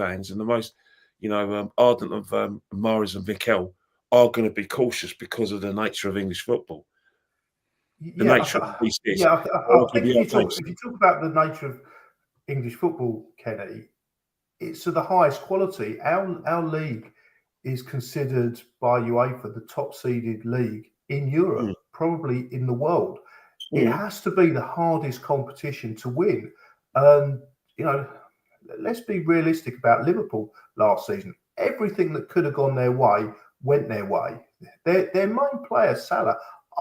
fans and the most, ardent of Mahrez and Mikel are going to be cautious because of the nature of English football. The nature of these if you talk about the nature of English football, Kenny, it's of the highest quality. Our league is considered by UEFA the top seeded league in Europe, probably in the world. It has to be the hardest competition to win. Let's be realistic about Liverpool last season. Everything that could have gone their way went their way. Their main player, Salah,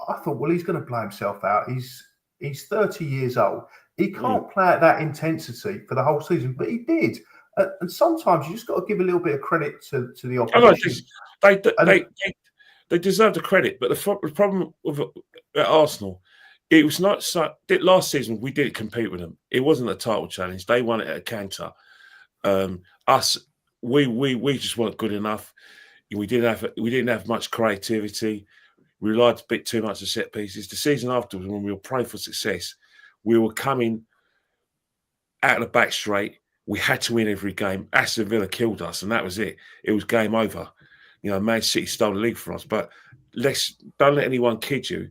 I thought, well, he's going to play himself out. He's 30 years old. He can't play at that intensity for the whole season, but he did. And sometimes you just got to give a little bit of credit to the opposition. They deserve the credit, but the problem with at Arsenal, it was not so. Last season we didn't compete with them. It wasn't a title challenge. They won it at a canter. We just weren't good enough. We didn't have much creativity. We relied a bit too much on set pieces. The season afterwards, when we were praying for success, we were coming out of the back straight. We had to win every game. Aston Villa killed us, and that was it. It was game over. Man City stole the league from us. But don't let anyone kid you.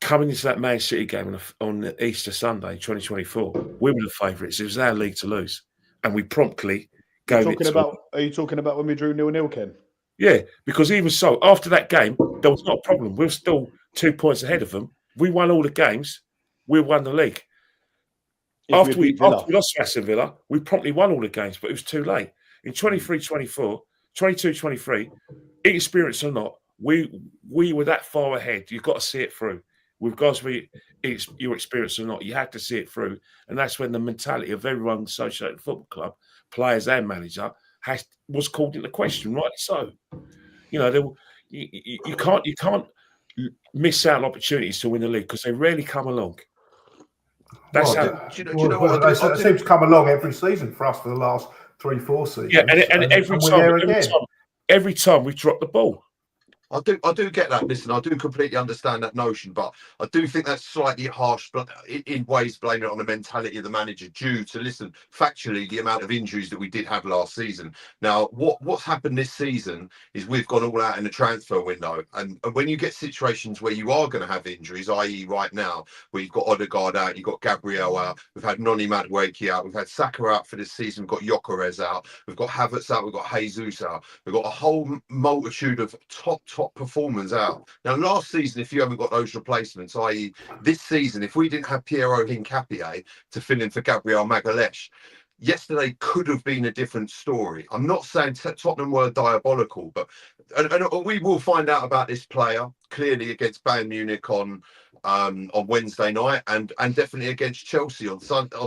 Coming into that Man City game on Easter Sunday, 2024, we were the favourites. It was our league to lose, and we promptly gave it to. Are you talking about when we drew 0-0, Ken? Yeah, because even so, after that game, there was not a problem. We were still 2 points ahead of them. We won all the games. We won the league. After we lost to Aston Villa, we promptly won all the games, but it was too late. In 23-24, 22-23, inexperienced or not, we were that far ahead. You've got to see it through. With guys, you're experienced or not, you had to see it through. And that's when the mentality of everyone associated with football club, players and manager, was called into question, rightly so. You can't miss out on opportunities to win the league because they rarely come along. That's they seem to come along every season for us for the last 3-4 seasons. Yeah, and every time we drop the ball. I do get that. Listen, I do completely understand that notion, but I do think that's slightly harsh, but in ways blaming it on the mentality of the manager due to, factually, the amount of injuries that we did have last season. Now, what's happened this season is we've gone all out in the transfer window. And when you get situations where you are going to have injuries, i.e. right now, where you've got Odegaard out, you've got Gabriel out, we've had Noni Madueke out, we've had Saka out for this season, we've got Gyökeres out, we've got Havertz out, we've got Jesus out, we've got a whole multitude of top performers out. Now, last season, if you haven't got those replacements, i.e. this season, if we didn't have Piero Hincapié to fill in for Gabriel Magalhaes, yesterday could have been a different story. I'm not saying Tottenham were diabolical, but and we will find out about this player clearly against Bayern Munich on Wednesday night and definitely against Chelsea on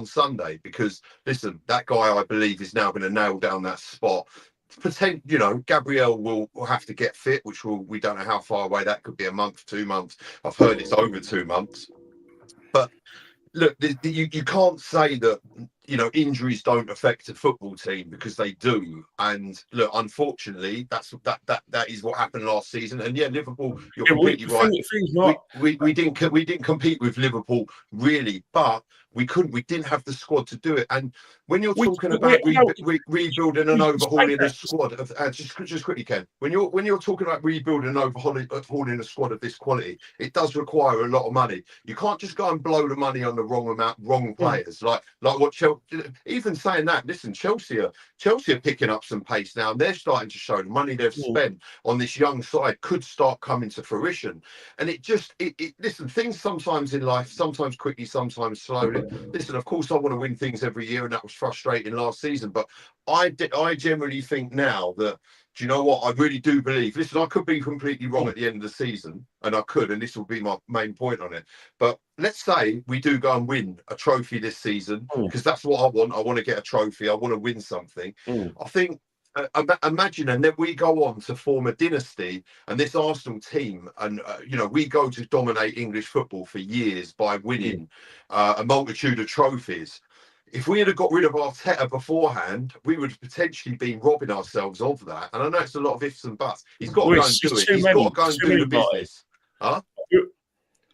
Sunday, because listen, that guy I believe is now going to nail down that spot. Gabriel will have to get fit, which we don't know how far away that could be, a month, 2 months. I've heard it's over 2 months. But look, you can't say that injuries don't affect a football team, because they do. And look, unfortunately, that is what happened last season. And yeah, Liverpool, you're completely right. We didn't compete with Liverpool really, but we didn't have the squad to do it. And when you're talking about rebuilding and overhauling a squad of just quickly, Ken, when you're talking about rebuilding and overhauling a squad of this quality, it does require a lot of money. You can't just go and blow the money on the wrong players, like what Chelsea. Even saying that, listen, Chelsea are picking up some pace now, and they're starting to show the money they've spent on this young side could start coming to fruition. And listen, things sometimes in life, sometimes quickly, sometimes slowly. Listen, of course, I want to win things every year, and that was frustrating last season. But I generally think now that, do you know what? I really do believe. Listen, I could be completely wrong at the end of the season, and this will be my main point on it. But let's say we do go and win a trophy this season, because that's what I want. I want to get a trophy. I want to win something. I think. Imagine, and then we go on to form a dynasty, and this Arsenal team, and we go to dominate English football for years by winning a multitude of trophies. If we had got rid of Arteta beforehand, we would have potentially been robbing ourselves of that. And I know it's a lot of ifs and buts. He's got to go and do it. He's got to go and do the business. Huh?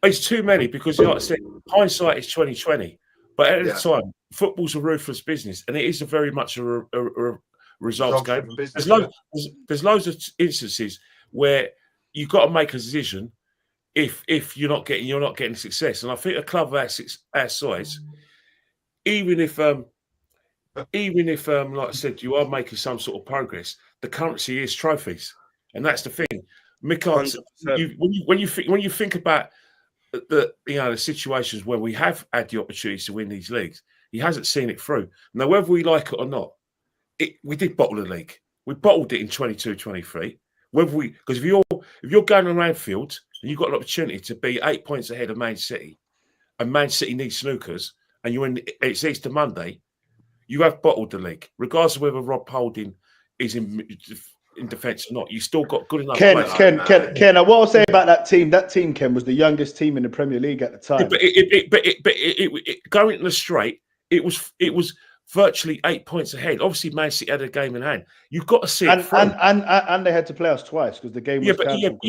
It's too many, because, like I said, hindsight is 20/20. But at the time, football's a ruthless business, and it is very much a results game. There's loads of instances where you've got to make a decision if you're not getting success. And I think a club of our size, even if like I said, you are making some sort of progress, the currency is trophies, and that's the thing. Mick, when you think about the situations where we have had the opportunities to win these leagues, he hasn't seen it through. Now, whether we like it or not, we did bottle the league. We bottled it in 22-23. Because if you're going around Anfield and you've got an opportunity to be 8 points ahead of Man City, and Man City needs snookers, and it's Easter Monday, you have bottled the league, regardless of whether Rob Holding is in defence or not. You still got good enough. Ken, what I'll say about that team, Ken, was the youngest team in the Premier League at the time. But going in the straight, it was virtually 8 points ahead. Obviously, Man City had a game in hand. You've got to see it through. And they had to play us twice because the game was cancelled.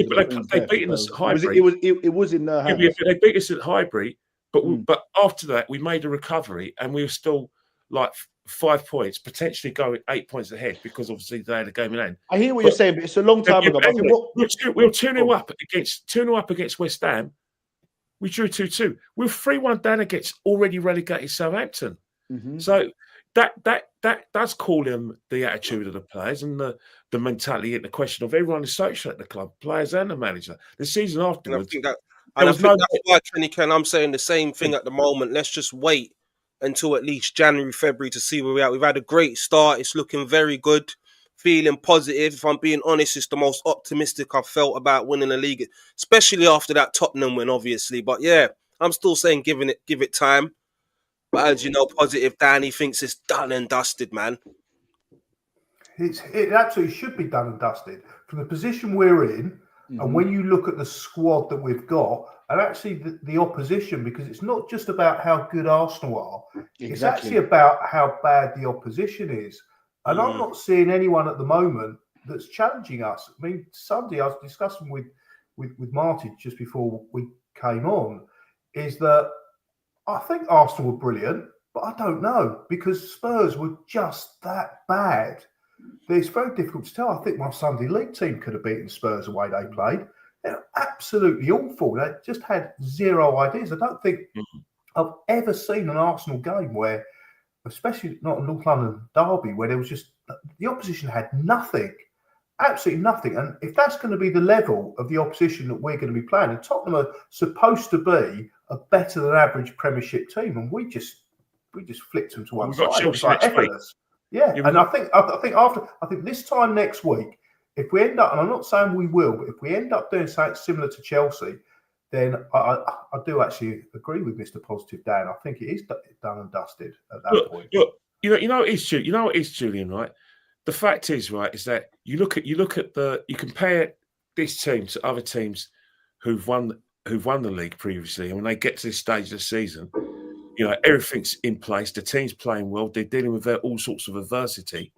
But they beat us at Highbury. It was in their hands. They beat us at Highbury, but after that, we made a recovery, and we were still like 5 points, potentially going 8 points ahead because obviously they had a game in hand. I hear what you're saying, but it's a long time ago. We were 2-0 up against West Ham. We drew 2-2. We were 3-1 down against already relegated Southampton. Mm-hmm. So that does call in the attitude of the players and the mentality and the question of everyone is social at the club, players and the manager. The season afterwards, I think that's why, Kenny, I'm saying the same thing at the moment. Let's just wait until at least January, February to see where we're at. We've had a great start. It's looking very good. Feeling positive. If I'm being honest, it's the most optimistic I've felt about winning the league, especially after that Tottenham win, obviously. But yeah, I'm still saying give it time. But as you know, Positive Danny thinks it's done and dusted, man. It absolutely should be done and dusted. From the position we're in, and when you look at the squad that we've got, and actually the opposition, because it's not just about how good Arsenal are, it's actually about how bad the opposition is. And I'm not seeing anyone at the moment that's challenging us. I mean, Sunday I was discussing with Marty just before we came on, is that I think Arsenal were brilliant, but I don't know, because Spurs were just that bad. It's very difficult to tell. I think my Sunday League team could have beaten Spurs the way they played. They're absolutely awful. They just had zero ideas. I don't think I've ever seen an Arsenal game where, especially not a North London derby, where there was just the opposition had nothing, absolutely nothing. And if that's going to be the level of the opposition that we're going to be playing, and Tottenham are supposed to be a better than average Premiership team, and we just flicked them to one side. It was like effortless. Yeah, and I think this time next week, if we end up, and I'm not saying we will, but if we end up doing something similar to Chelsea, then I do actually agree with Mr. Positive Dan. I think it is done and dusted at that point. Look, you know what is Julian, right? The fact is, right, is that you compare this team to other teams who've won the league previously, and when they get to this stage of the season, you know, everything's in place. The team's playing well. They're dealing with all sorts of adversity.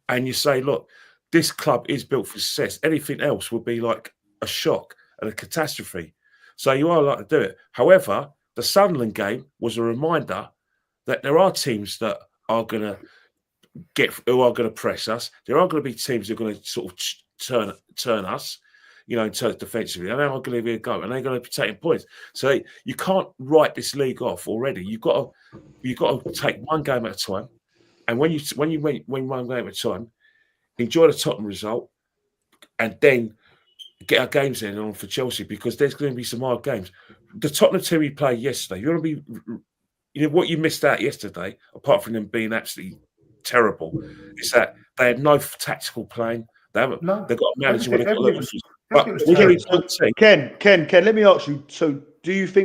And you say, look, this club is built for success. Anything else would be like a shock and a catastrophe. So you are allowed to do it. However, the Sunderland game was a reminder that there are teams that are going to press us. There are going to be teams that are going to sort of turn us, you know, in terms defensively, and they're going to be a go, and they're going to be taking points. So you can't write this league off already. You've got to take one game at a time, and when you win one game at a time, enjoy the Tottenham result, and then get our games in on for Chelsea, because there's going to be some hard games. The Tottenham team we played yesterday, you're going to be, you know, what you missed out yesterday, apart from them being absolutely terrible, is that they had no tactical playing. They've got a manager with a Ken, let me ask you. So, do you think